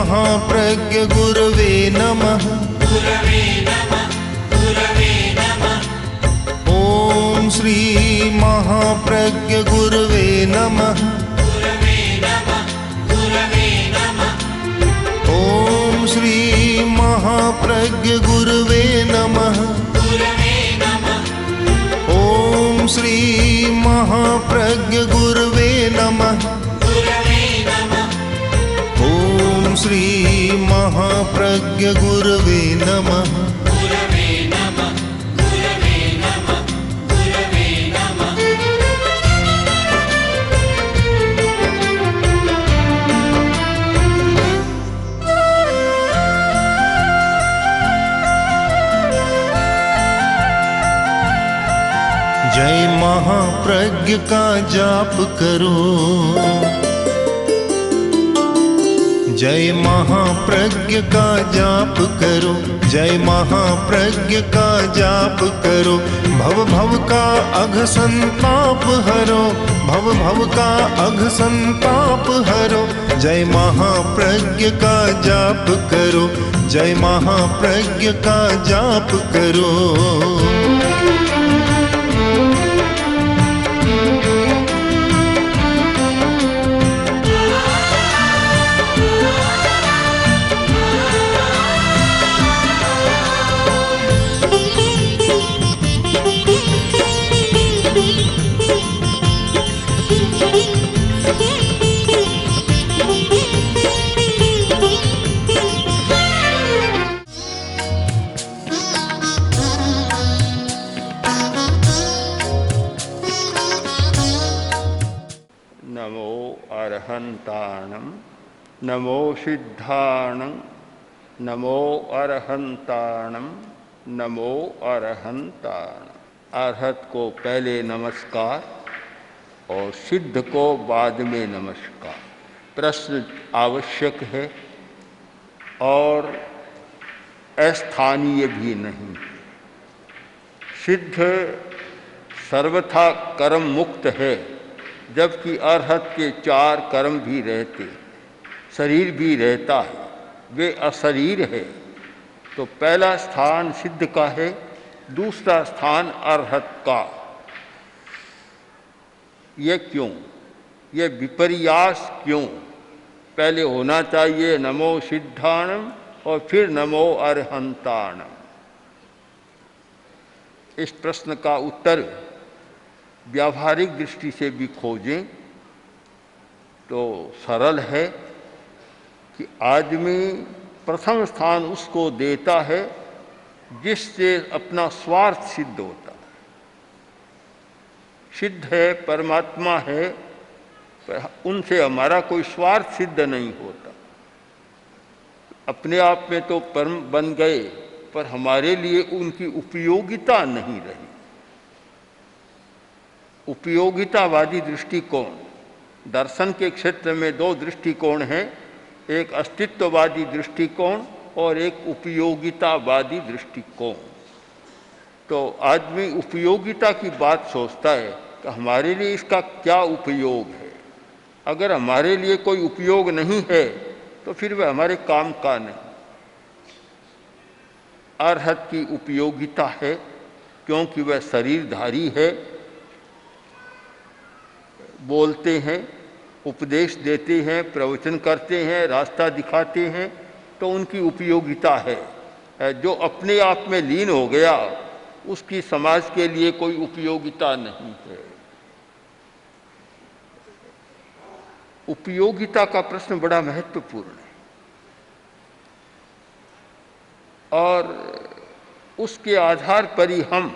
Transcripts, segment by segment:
महाप्रज्ञ गुरवे नमः। ओम श्री महाप्रज्ञ गुरवे नमः। ओम श्री महाप्रज्ञ गुरवे नमः। ओम श्री महाप्रज्ञ गुरवे नमः। ओम श्री महाप्रज्ञ गुरवे नमः। जय महाप्रज्ञ का जाप करो। जय महाप्रज्ञ का जाप करो। जय महाप्रज्ञ का जाप करो। भव भव का अघ संताप हरो। भव भव का अघ संताप हरो। जय महाप्रज्ञ का जाप करो। जय महाप्रज्ञ का जाप करो। नमो अरहंताणं नमो सिद्धाणं नमो अरहंताणं नमो अरहंताणं। अरहत को पहले नमस्कार और सिद्ध को बाद में नमस्कार। प्रश्न आवश्यक है और अस्थानीय भी नहीं। सिद्ध सर्वथा कर्म मुक्त है, जबकि अरहत के 4 कर्म भी रहते, शरीर भी रहता है, वे अशरीर है। तो पहला स्थान सिद्ध का है, दूसरा स्थान अरहत का। ये क्यों? ये विपर्यास क्यों? पहले होना चाहिए नमो सिद्धाणम और फिर नमो अरहंताणम। इस प्रश्न का उत्तर व्यावहारिक दृष्टि से भी खोजें तो सरल है कि आदमी प्रथम स्थान उसको देता है जिससे अपना स्वार्थ सिद्ध होता है। सिद्ध है, परमात्मा है, पर उनसे हमारा कोई स्वार्थ सिद्ध नहीं होता। अपने आप में तो परम बन गए, पर हमारे लिए उनकी उपयोगिता नहीं रही। उपयोगितावादी दृष्टिकोण, दर्शन के क्षेत्र में 2 दृष्टिकोण हैं, एक अस्तित्ववादी दृष्टिकोण और एक उपयोगितावादी दृष्टिकोण। तो आदमी उपयोगिता की बात सोचता है कि हमारे लिए इसका क्या उपयोग है। अगर हमारे लिए कोई उपयोग नहीं है तो फिर वह हमारे काम का नहीं। अरहत की उपयोगिता है क्योंकि वह शरीरधारी है, बोलते हैं, उपदेश देते हैं, प्रवचन करते हैं, रास्ता दिखाते हैं, तो उनकी उपयोगिता है। जो अपने आप में लीन हो गया उसकी समाज के लिए कोई उपयोगिता नहीं है। उपयोगिता का प्रश्न बड़ा महत्वपूर्ण है और उसके आधार पर ही हम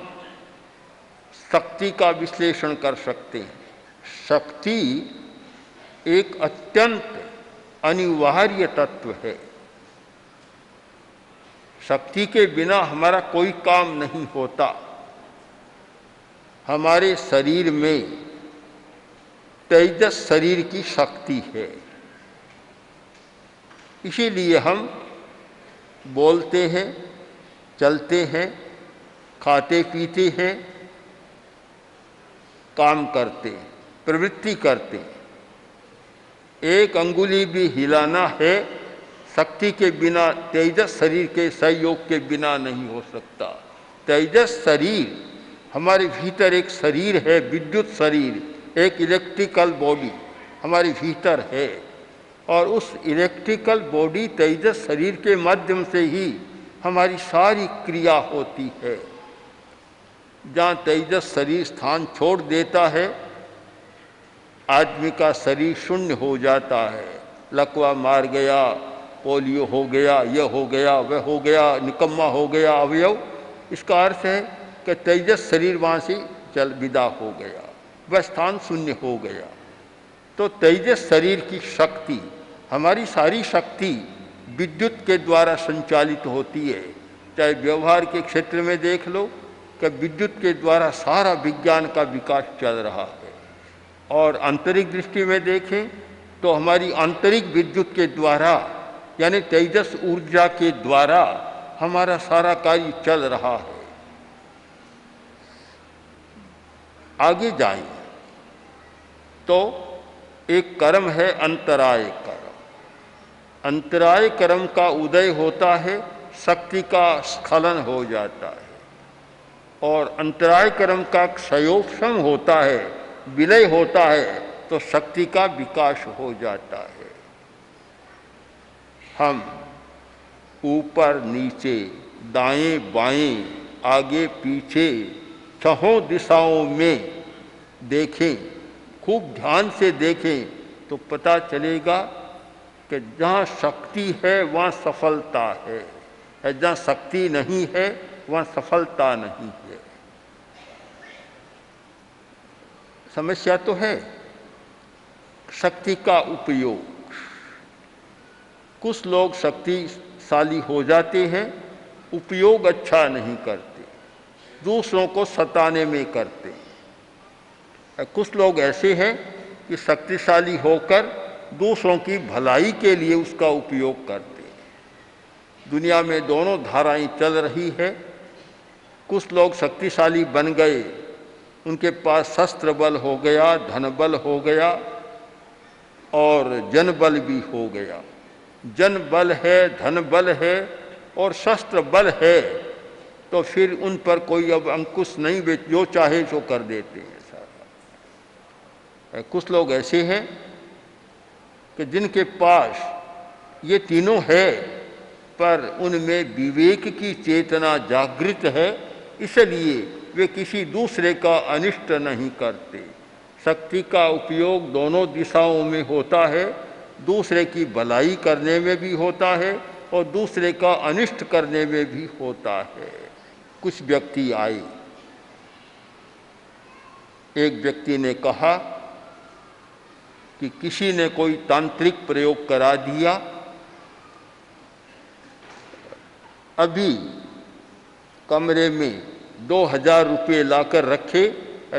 शक्ति का विश्लेषण कर सकते हैं। शक्ति एक अत्यंत अनिवार्य तत्व है। शक्ति के बिना हमारा कोई काम नहीं होता। हमारे शरीर में तेजस शरीर की शक्ति है, इसीलिए हम बोलते हैं, चलते हैं, खाते पीते हैं, काम करते हैं, प्रवृत्ति करते हैं। एक अंगुली भी हिलाना है, शक्ति के बिना तेजस शरीर के सहयोग के बिना नहीं हो सकता। तेजस शरीर, हमारे भीतर एक शरीर है, विद्युत शरीर, एक इलेक्ट्रिकल बॉडी हमारे भीतर है, और उस इलेक्ट्रिकल बॉडी तेजस शरीर के माध्यम से ही हमारी सारी क्रिया होती है। जहाँ तेजस शरीर स्थान छोड़ देता है, आदमी का शरीर शून्य हो जाता है। लकवा मार गया, पोलियो हो गया, यह हो गया, वह हो गया, निकम्मा हो गया अवयव। इसका अर्थ है कि तेजस शरीर वहाँ से चल विदा हो गया, वह स्थान शून्य हो गया। तो तेजस शरीर की शक्ति, हमारी सारी शक्ति विद्युत के द्वारा संचालित होती है। चाहे व्यवहार के क्षेत्र में देख लो कि विद्युत के द्वारा सारा विज्ञान का विकास चल रहा है, और आंतरिक दृष्टि में देखें तो हमारी आंतरिक विद्युत के द्वारा यानी तेजस ऊर्जा के द्वारा हमारा सारा कार्य चल रहा है। आगे जाएं तो एक कर्म है अंतराय कर्म। अंतराय कर्म का उदय होता है, शक्ति का स्खलन हो जाता है, और अंतराय कर्म का क्षयोपशम होता है, विलय होता है, तो शक्ति का विकास हो जाता है। हम ऊपर नीचे, दाएं बाएं, आगे पीछे, छहों दिशाओं में देखें, खूब ध्यान से देखें तो पता चलेगा कि जहाँ शक्ति है वहाँ सफलता है, जहाँ शक्ति नहीं है वहाँ सफलता नहीं है। समस्या तो है शक्ति का उपयोग। कुछ लोग शक्तिशाली हो जाते हैं, उपयोग अच्छा नहीं करते, दूसरों को सताने में करते हैं। कुछ लोग ऐसे हैं कि शक्तिशाली होकर दूसरों की भलाई के लिए उसका उपयोग करते हैं। दुनिया में दोनों धाराएं चल रही है। कुछ लोग शक्तिशाली बन गए, उनके पास शस्त्र बल हो गया, धन बल हो गया, और जन बल भी हो गया। जन बल है, धन बल है और शस्त्र बल है, तो फिर उन पर कोई अब अंकुश नहीं, वे जो चाहे सो कर देते हैं सारा। कुछ लोग ऐसे हैं कि जिनके पास ये तीनों है, पर उनमें विवेक की चेतना जागृत है, इसलिए वे किसी दूसरे का अनिष्ट नहीं करते। शक्ति का उपयोग दोनों दिशाओं में होता है, दूसरे की भलाई करने में भी होता है और दूसरे का अनिष्ट करने में भी होता है। कुछ व्यक्ति आए, एक व्यक्ति ने कहा कि किसी ने कोई तांत्रिक प्रयोग करा दिया, अभी कमरे में 2000 रुपये लाकर रखे,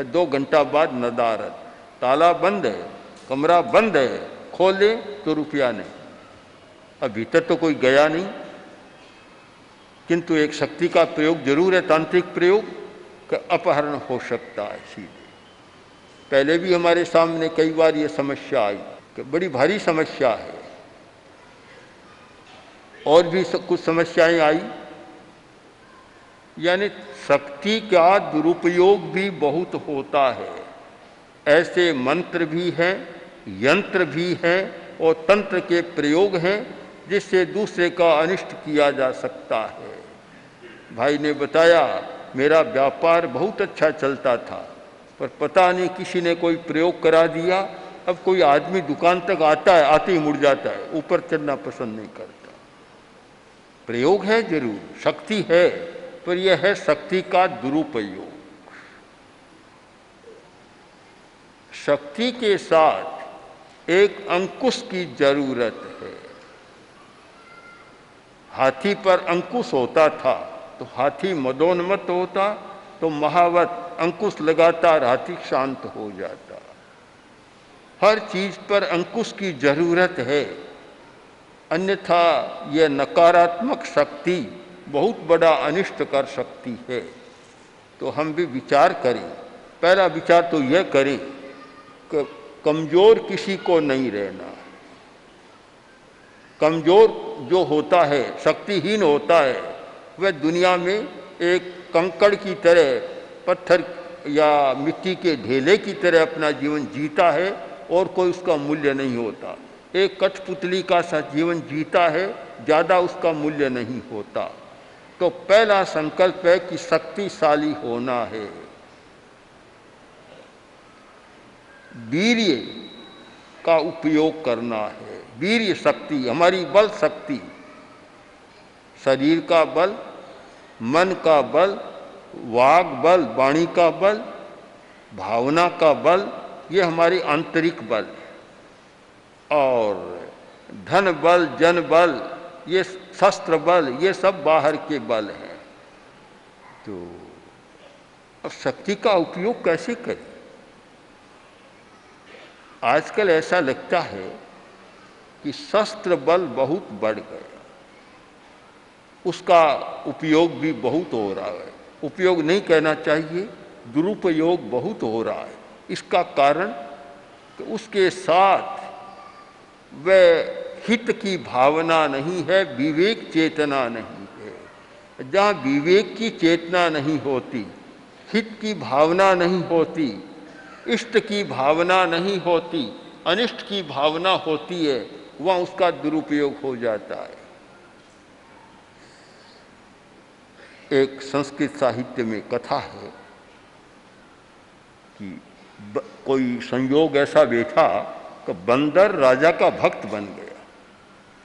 2 घंटा बाद नदारद, ताला बंद है, कमरा बंद है, खोले तो रुपया नहीं। अब भीतर तो कोई गया नहीं, किंतु एक शक्ति का प्रयोग जरूर है, तांत्रिक प्रयोग का अपहरण हो सकता है सीधे। पहले भी हमारे सामने कई बार ये समस्या आई कि बड़ी भारी समस्या है, और भी कुछ समस्याएं आई। यानी शक्ति का दुरुपयोग भी बहुत होता है। ऐसे मंत्र भी हैं, यंत्र भी हैं और तंत्र के प्रयोग हैं जिससे दूसरे का अनिष्ट किया जा सकता है। भाई ने बताया, मेरा व्यापार बहुत अच्छा चलता था, पर पता नहीं किसी ने कोई प्रयोग करा दिया। अब कोई आदमी दुकान तक आता है, आते ही मुड़ जाता है, ऊपर चढ़ना पसंद नहीं करता। प्रयोग है जरूर, शक्ति है, पर यह है शक्ति का दुरुपयोग। शक्ति के साथ एक अंकुश की जरूरत है। हाथी पर अंकुश होता था तो हाथी मदोन्मत्त होता, तो महावत अंकुश लगातार हाथी शांत हो जाता। हर चीज पर अंकुश की जरूरत है, अन्यथा यह नकारात्मक शक्ति बहुत बड़ा अनिष्ट कर सकती है। तो हम भी विचार करें। पहला विचार तो यह करें कि कमजोर किसी को नहीं रहना। कमज़ोर जो होता है, शक्तिहीन होता है, वह दुनिया में एक कंकड़ की तरह, पत्थर या मिट्टी के ढेले की तरह अपना जीवन जीता है और कोई उसका मूल्य नहीं होता। एक कठपुतली का सा जीवन जीता है, ज़्यादा उसका मूल्य नहीं होता। तो पहला संकल्प है कि शक्तिशाली होना है। वीर्य का उपयोग करना है। वीर्य शक्ति, हमारी बल शक्ति, शरीर का बल, मन का बल, वाग बल, वाणी का बल, भावना का बल, ये हमारी आंतरिक बल है। और धन बल, जन बल, ये शस्त्र बल, ये सब बाहर के बल हैं। तो अब शक्ति का उपयोग कैसे करें? आजकल ऐसा लगता है कि शस्त्र बल बहुत बढ़ गया, उसका उपयोग भी बहुत हो रहा है। उपयोग नहीं कहना चाहिए, दुरुपयोग बहुत हो रहा है। इसका कारण कि उसके साथ वह हित की भावना नहीं है, विवेक चेतना नहीं है। जहाँ विवेक की चेतना नहीं होती, हित की भावना नहीं होती, इष्ट की भावना नहीं होती, अनिष्ट की भावना होती है, वहाँ उसका दुरुपयोग हो जाता है। एक संस्कृत साहित्य में कथा है कि कोई संयोग ऐसा बैठा कि बंदर राजा का भक्त बन गया।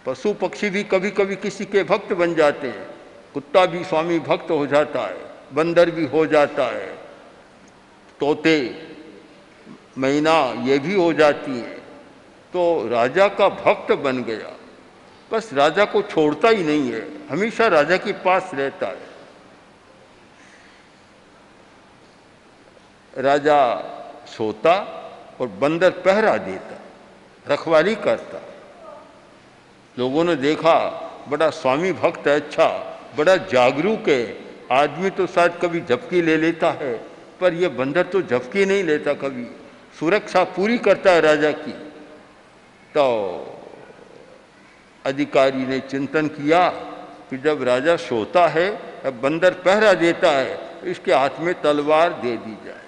पशु पक्षी भी कभी कभी किसी के भक्त बन जाते हैं। कुत्ता भी स्वामी भक्त हो जाता है, बंदर भी हो जाता है, तोते, मैना ये भी हो जाती हैं। तो राजा का भक्त बन गया, बस राजा को छोड़ता ही नहीं है, हमेशा राजा के पास रहता है। राजा सोता और बंदर पहरा देता, रखवाली करता। लोगों ने देखा बड़ा स्वामी भक्त है, अच्छा, बड़ा जागरूक है। आदमी तो शायद कभी झपकी ले लेता है, पर यह बंदर तो झपकी नहीं लेता कभी, सुरक्षा पूरी करता है राजा की। तो अधिकारी ने चिंतन किया कि जब राजा सोता है, अब बंदर पहरा देता है, इसके हाथ में तलवार दे दी जाए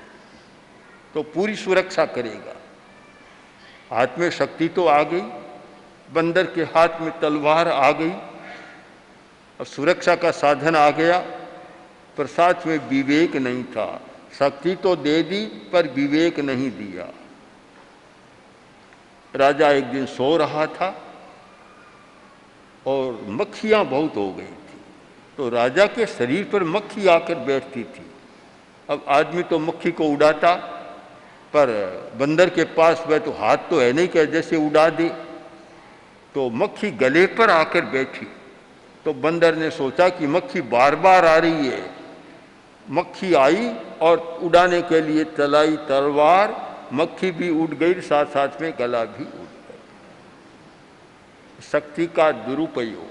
तो पूरी सुरक्षा करेगा। हाथ में शक्ति तो आ गई, बंदर के हाथ में तलवार आ गई, अब सुरक्षा का साधन आ गया, पर साथ में विवेक नहीं था। शक्ति तो दे दी पर विवेक नहीं दिया। राजा एक दिन सो रहा था और मक्खियां बहुत हो गई थी, तो राजा के शरीर पर मक्खी आकर बैठती थी। अब आदमी तो मक्खी को उड़ाता, पर बंदर के पास वह तो हाथ तो है नहीं कि जैसे उड़ा दे। तो मक्खी गले पर आकर बैठी, तो बंदर ने सोचा कि मक्खी बार बार आ रही है। मक्खी आई और उड़ाने के लिए चलाई तलवार, मक्खी भी उड़ गई, साथ साथ में गला भी उड़ गया। शक्ति का दुरुपयोग,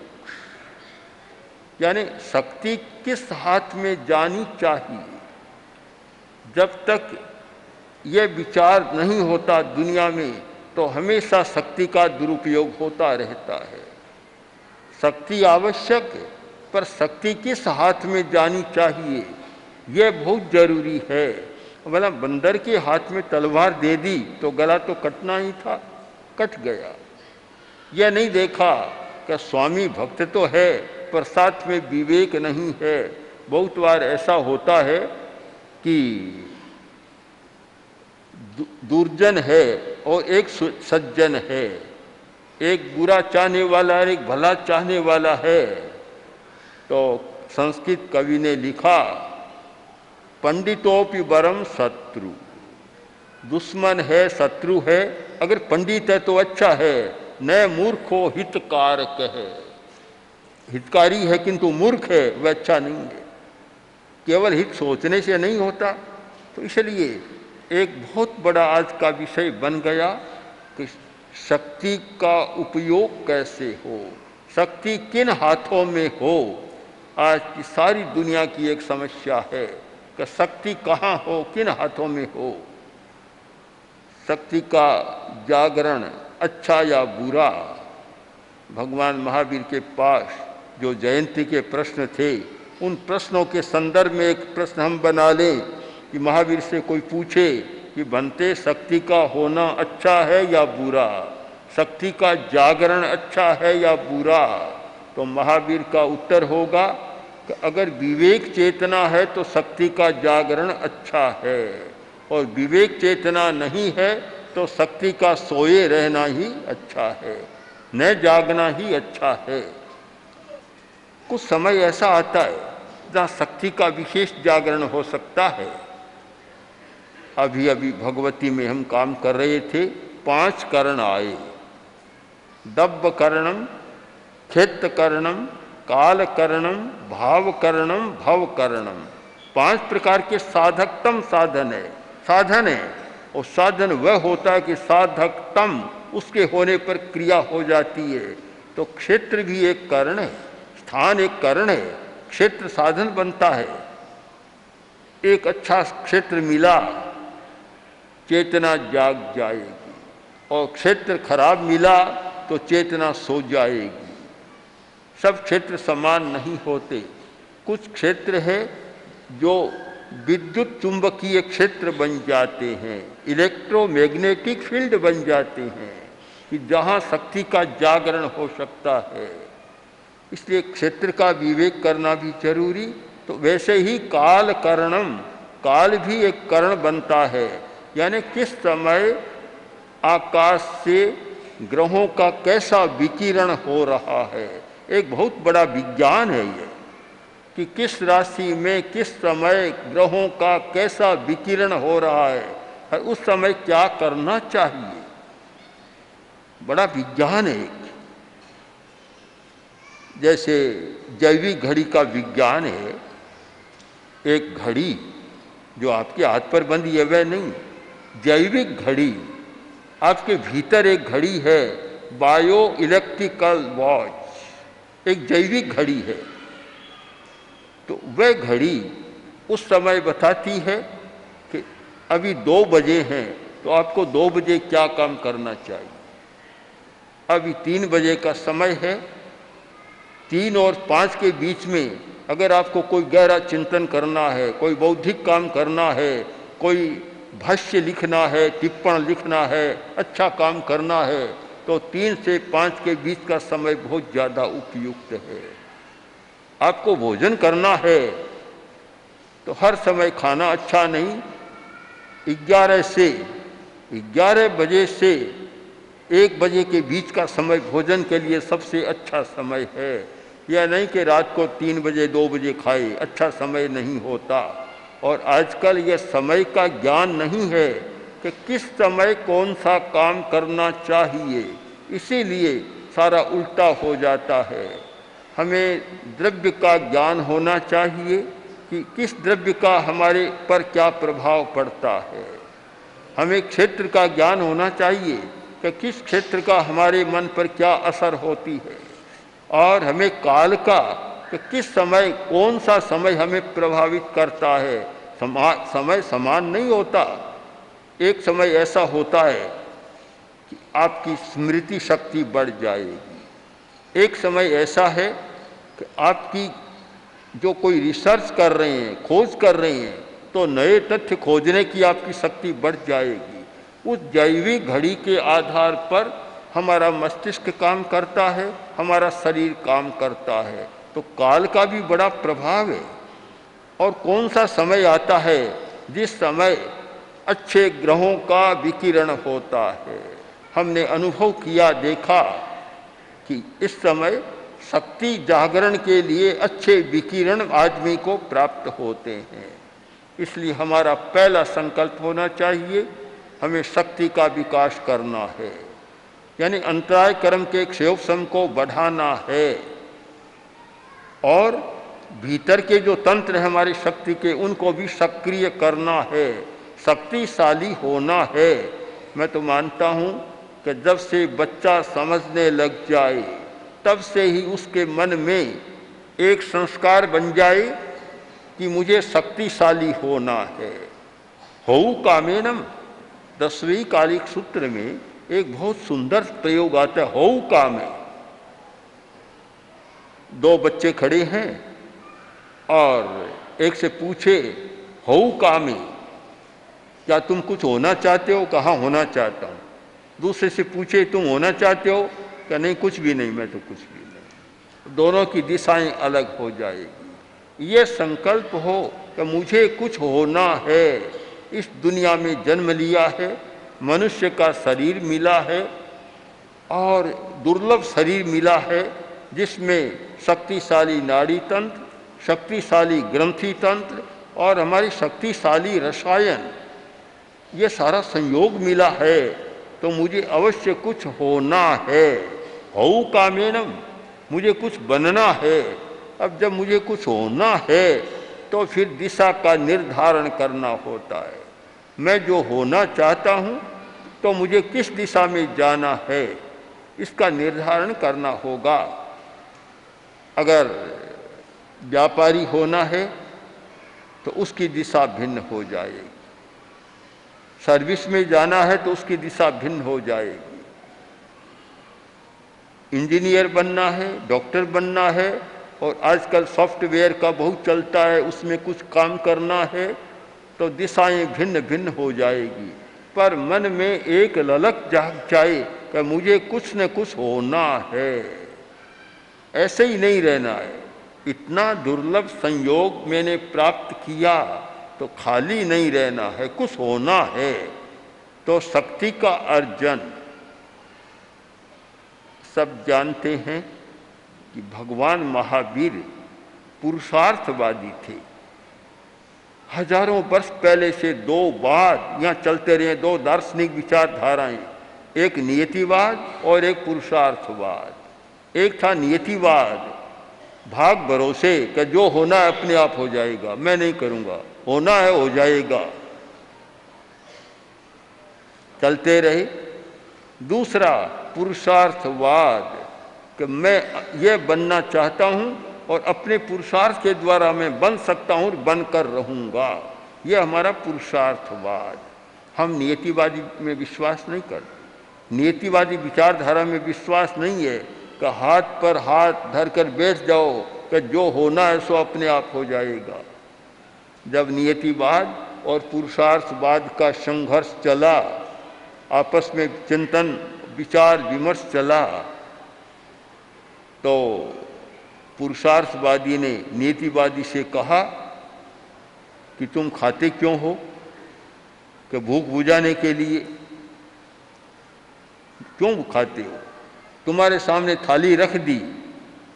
यानी शक्ति किस हाथ में जानी चाहिए, जब तक यह विचार नहीं होता दुनिया में, तो हमेशा शक्ति का दुरुपयोग होता रहता है। शक्ति आवश्यक है, पर शक्ति किस हाथ में जानी चाहिए यह बहुत जरूरी है। बोला बंदर के हाथ में तलवार दे दी तो गला तो कटना ही था, कट गया। यह नहीं देखा कि स्वामी भक्त तो है पर साथ में विवेक नहीं है। बहुत बार ऐसा होता है कि दुर्जन है और एक सज्जन है, एक बुरा चाहने वाला और एक भला चाहने वाला है। तो संस्कृत कवि ने लिखा, पंडितोपि वरम शत्रु, दुश्मन है, शत्रु है, अगर पंडित है तो अच्छा है, न मूर्खो हितकारक है। हितकारी है किंतु मूर्ख है, वह अच्छा नहीं है। केवल हित सोचने से नहीं होता। तो इसलिए एक बहुत बड़ा आज का विषय बन गया कि शक्ति का उपयोग कैसे हो, शक्ति किन हाथों में हो। आज की सारी दुनिया की एक समस्या है कि शक्ति कहाँ हो, किन हाथों में हो। शक्ति का जागरण अच्छा या बुरा, भगवान महावीर के पास जो जयंती के प्रश्न थे, उन प्रश्नों के संदर्भ में एक प्रश्न हम बना लें कि महावीर से कोई पूछे कि बनते शक्ति का होना अच्छा है या बुरा, शक्ति का जागरण अच्छा है या बुरा, तो महावीर का उत्तर होगा कि अगर विवेक चेतना है तो शक्ति का जागरण अच्छा है, और विवेक चेतना नहीं है तो शक्ति का सोए रहना ही अच्छा है, न जागना ही अच्छा है। कुछ समय ऐसा आता है जहाँ शक्ति का विशेष जागरण हो सकता है। अभी अभी भगवती में हम काम कर रहे थे, 5 करण आए, दब्ब करणम, क्षेत्र करणम, काल करणम, भाव करणम, भव करणम। 5 प्रकार के साधकतम साधन है, और साधन वह होता है कि साधकतम उसके होने पर क्रिया हो जाती है। तो क्षेत्र भी एक करण है, स्थान एक करण है, क्षेत्र साधन बनता है। एक अच्छा क्षेत्र मिला, चेतना जाग जाएगी, और क्षेत्र खराब मिला तो चेतना सो जाएगी। सब क्षेत्र समान नहीं होते। कुछ क्षेत्र है जो विद्युत चुंबकीय क्षेत्र बन जाते हैं, इलेक्ट्रोमैग्नेटिक फील्ड बन जाते हैं, कि जहाँ शक्ति का जागरण हो सकता है। इसलिए क्षेत्र का विवेक करना भी जरूरी। तो वैसे ही काल करणम, काल भी एक करण बनता है, यानी किस समय आकाश से ग्रहों का कैसा विकिरण हो रहा है। एक बहुत बड़ा विज्ञान है ये, कि किस राशि में किस समय ग्रहों का कैसा विकिरण हो रहा है, और उस समय क्या करना चाहिए। बड़ा विज्ञान है। जैसे जैविक घड़ी का विज्ञान है, एक घड़ी जो आपके हाथ पर बंधी है वह नहीं, जैविक घड़ी आपके भीतर एक घड़ी है, बायो इलेक्ट्रिकल वॉच, एक जैविक घड़ी है। तो वह घड़ी उस समय बताती है कि अभी 2 बजे हैं, तो आपको 2 बजे क्या काम करना चाहिए। अभी 3 बजे का समय है, 3 और 5 के बीच में अगर आपको कोई गहरा चिंतन करना है, कोई बौद्धिक काम करना है, कोई भाष्य लिखना है, टिप्पण लिखना है, अच्छा काम करना है, तो 3 से 5 के बीच का समय बहुत ज़्यादा उपयुक्त है। आपको भोजन करना है तो हर समय खाना अच्छा नहीं। 11 बजे से 1 बजे के बीच का समय भोजन के लिए सबसे अच्छा समय है। यह नहीं कि रात को 3 बजे 2 बजे खाए, अच्छा समय नहीं होता। और आजकल यह समय का ज्ञान नहीं है कि किस समय कौन सा काम करना चाहिए, इसीलिए सारा उल्टा हो जाता है। हमें द्रव्य का ज्ञान होना चाहिए कि किस द्रव्य का हमारे पर क्या प्रभाव पड़ता है। हमें क्षेत्र का ज्ञान होना चाहिए कि किस क्षेत्र का हमारे मन पर क्या असर होती है, और हमें काल का कि किस समय कौन सा समय हमें प्रभावित करता है। समय समान नहीं होता। एक समय ऐसा होता है कि आपकी स्मृति शक्ति बढ़ जाएगी। एक समय ऐसा है कि आपकी जो कोई रिसर्च कर रहे हैं, खोज कर रहे हैं, तो नए तथ्य खोजने की आपकी शक्ति बढ़ जाएगी। उस जैविक घड़ी के आधार पर हमारा मस्तिष्क काम करता है, हमारा शरीर काम करता है। तो काल का भी बड़ा प्रभाव है। और कौन सा समय आता है जिस समय अच्छे ग्रहों का विकिरण होता है। हमने अनुभव किया, देखा कि इस समय शक्ति जागरण के लिए अच्छे विकिरण आदमी को प्राप्त होते हैं। इसलिए हमारा पहला संकल्प होना चाहिए, हमें शक्ति का विकास करना है, यानी अंतराय कर्म के क्षयोपशम को बढ़ाना है, और भीतर के जो तंत्र है हमारी शक्ति के, उनको भी सक्रिय करना है, शक्तिशाली होना है। मैं तो मानता हूँ कि जब से बच्चा समझने लग जाए तब से ही उसके मन में एक संस्कार बन जाए कि मुझे शक्तिशाली होना है। हऊ कामेनम, 10वीं कालिक सूत्र में एक बहुत सुंदर प्रयोग आता है, हऊ कामे। दो बच्चे खड़े हैं और एक से पूछे हऊ कामी, क्या तुम कुछ होना चाहते हो? कहाँ होना चाहता हूँ। दूसरे से पूछे तुम होना चाहते हो? क्या नहीं, कुछ भी नहीं, मैं तो कुछ भी नहीं। दोनों की दिशाएं अलग हो जाएगी। ये संकल्प हो कि मुझे कुछ होना है, इस दुनिया में जन्म लिया है, मनुष्य का शरीर मिला है और दुर्लभ शरीर मिला है जिसमें शक्तिशाली नाड़ी तंत्र, शक्तिशाली ग्रंथि तंत्र और हमारी शक्तिशाली रसायन, ये सारा संयोग मिला है। तो मुझे अवश्य कुछ होना है। हऊ कामेनम, मुझे कुछ बनना है। अब जब मुझे कुछ होना है तो फिर दिशा का निर्धारण करना होता है। मैं जो होना चाहता हूँ तो मुझे किस दिशा में जाना है, इसका निर्धारण करना होगा। अगर व्यापारी होना है तो उसकी दिशा भिन्न हो जाएगी, सर्विस में जाना है तो उसकी दिशा भिन्न हो जाएगी, इंजीनियर बनना है, डॉक्टर बनना है और आजकल सॉफ्टवेयर का बहुत चलता है, उसमें कुछ काम करना है तो दिशाएं भिन्न भिन्न हो जाएगी। पर मन में एक ललक जाग जाए कि मुझे कुछ न कुछ होना है, ऐसे ही नहीं रहना है। इतना दुर्लभ संयोग मैंने प्राप्त किया तो खाली नहीं रहना है, कुछ होना है। तो शक्ति का अर्जन, सब जानते हैं कि भगवान महावीर पुरुषार्थवादी थे। हजारों वर्ष पहले से दो बात यहाँ चलते रहे, दो दार्शनिक विचारधाराएं, एक नियतिवाद और एक पुरुषार्थवाद। एक था नियतिवाद, भाग भरोसे कि जो होना है अपने आप हो जाएगा, मैं नहीं करूँगा, होना है हो जाएगा, चलते रहे। दूसरा पुरुषार्थवाद कि मैं ये बनना चाहता हूँ और अपने पुरुषार्थ के द्वारा मैं बन सकता हूँ और बनकर रहूँगा, यह हमारा पुरुषार्थवाद। हम नियतिवादी में विश्वास नहीं करते, नियतिवादी विचारधारा में विश्वास नहीं है कि हाथ पर हाथ धर कर बैठ जाओ कि जो होना है सो अपने आप हो जाएगा। जब नियतिवाद और पुरुषार्थवाद का संघर्ष चला, आपस में चिंतन विचार विमर्श चला, तो पुरुषार्थवादी ने नीतिवादी से कहा कि तुम खाते क्यों हो? कि भूख बुझाने के लिए। क्यों खाते हो? तुम्हारे सामने थाली रख दी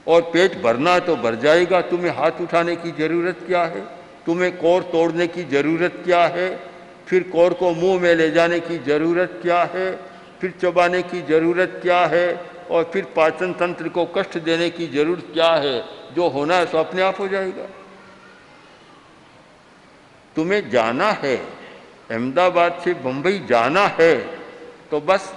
और पेट भरना तो भर जाएगा, तुम्हें हाथ उठाने की जरूरत क्या है? तुम्हें कोर तोड़ने की जरूरत क्या है? फिर कोर को मुंह में ले जाने की जरूरत क्या है? फिर चबाने की जरूरत क्या है? और फिर पाचन तंत्र को कष्ट देने की जरूरत क्या है? जो होना है सो अपने आप हो जाएगा। तुम्हें जाना है, अहमदाबाद से बंबई जाना है तो बस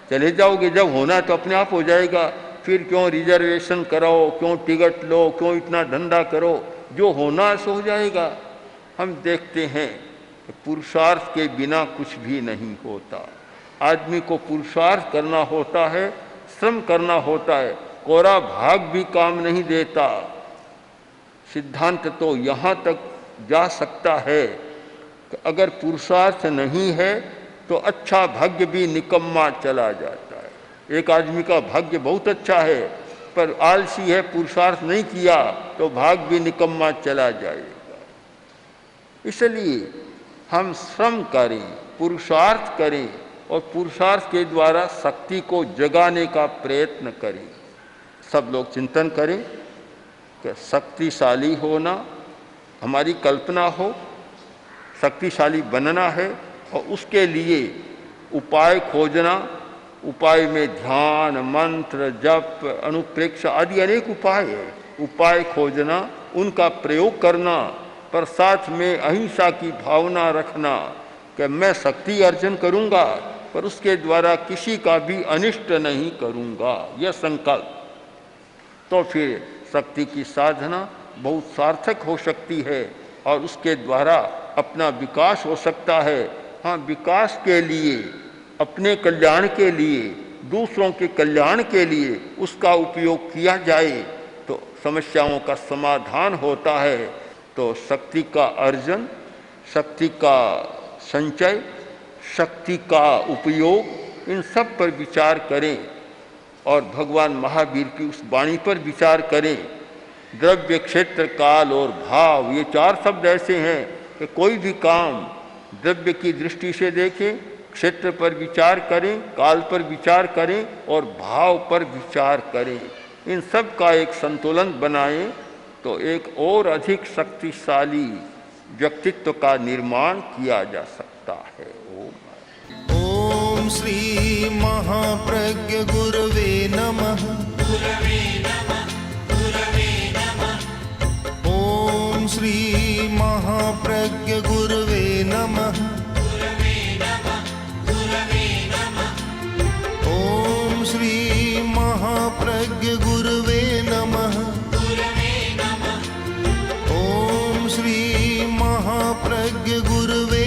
चले जाओगे, जब होना है तो अपने आप हो जाएगा। फिर क्यों रिजर्वेशन कराओ, क्यों टिकट लो, क्यों इतना धंधा करो? जो होना है सो हो जाएगा। हम देखते हैं कि पुरुषार्थ के बिना कुछ भी नहीं होता। आदमी को पुरुषार्थ करना होता है, श्रम करना होता है, कोरा भाग भी काम नहीं देता। सिद्धांत तो यहाँ तक जा सकता है कि अगर पुरुषार्थ नहीं है तो अच्छा भाग्य भी निकम्मा चला जाता है। एक आदमी का भाग्य बहुत अच्छा है पर आलसी है, पुरुषार्थ नहीं किया तो भाग्य भी निकम्मा चला जाएगा। इसलिए हम श्रम करें, पुरुषार्थ करें और पुरुषार्थ के द्वारा शक्ति को जगाने का प्रयत्न करें। सब लोग चिंतन करें कि शक्तिशाली होना हमारी कल्पना हो, शक्तिशाली बनना है और उसके लिए उपाय खोजना। उपाय में ध्यान, मंत्र, जप, अनुप्रेक्षा आदि अनेक उपाय है। उपाय खोजना, उनका प्रयोग करना, पर साथ में अहिंसा की भावना रखना कि मैं शक्ति अर्जन करूंगा पर उसके द्वारा किसी का भी अनिष्ट नहीं करूंगा, यह संकल्प। तो फिर शक्ति की साधना बहुत सार्थक हो सकती है और उसके द्वारा अपना विकास हो सकता है। हाँ, विकास के लिए, अपने कल्याण के लिए, दूसरों के कल्याण के लिए उसका उपयोग किया जाए तो समस्याओं का समाधान होता है, तो शक्ति का अर्जन, शक्ति का संचय, शक्ति का उपयोग, इन सब पर विचार करें और भगवान महावीर की उस वाणी पर विचार करें। द्रव्य, क्षेत्र, काल और भाव, ये 4 शब्द ऐसे हैं कि कोई भी काम द्रव्य की दृष्टि से देखें, क्षेत्र पर विचार करें, काल पर विचार करें और भाव पर विचार करें। इन सब का एक संतुलन बनाएं तो एक और अधिक शक्तिशाली व्यक्तित्व का निर्माण किया जा सकता है। ओम श्री महाप्रज्ञ गुरवे नमः। ओम श्री महाप्रज्ञ गुरवे नमः। ओम श्री महाप्रज्ञ गुरवे नमः। ओम श्री महाप्रज्ञ गुरवे